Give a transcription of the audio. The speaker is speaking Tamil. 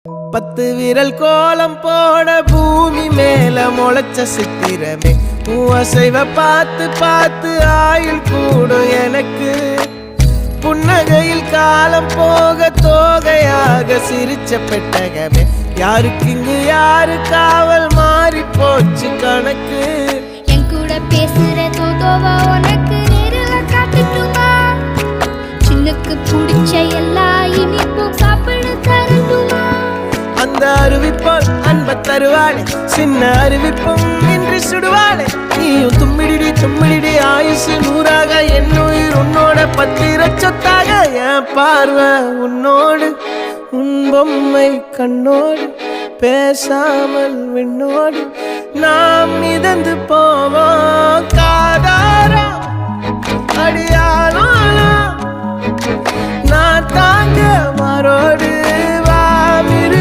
10 விரல் கோலம் போட பூமி மேல முளைச்ச சித்திரமே அசைவ பார்த்து பார்த்து ஆயுள் கூடும் எனக்கு புன்னகையில் காலம் போக தோகையாக சிரிச்ச பெட்டகமே யாருக்கு இங்கு யாரு காவல் மாறி போச்சு கணக்கு என் கூட பேசுற தோதோவா உனக்கு நேரில் காட்டுட்டுமா சின்னக்கு பிடிச்ச எல்லா இனிப்பும் சாப்பிட தரட்டுமா அந்த அறிவிப்போல் அன்ப தருவாளே சின்ன அறிவிப்பும் இன்று சுடுவாளே நீயும் தும்மிடி ஆயுசு 100ஆக என் உயிர் உன்னோட 10 சொத்தாக என் பார்வை உன்னோடு உன் பொம்மை கண்ணோடு பேசாமல் விண்ணோடு நாம் மிதந்து போவோம் காதாரா அடியானோ நான் தாங்க மாறோடு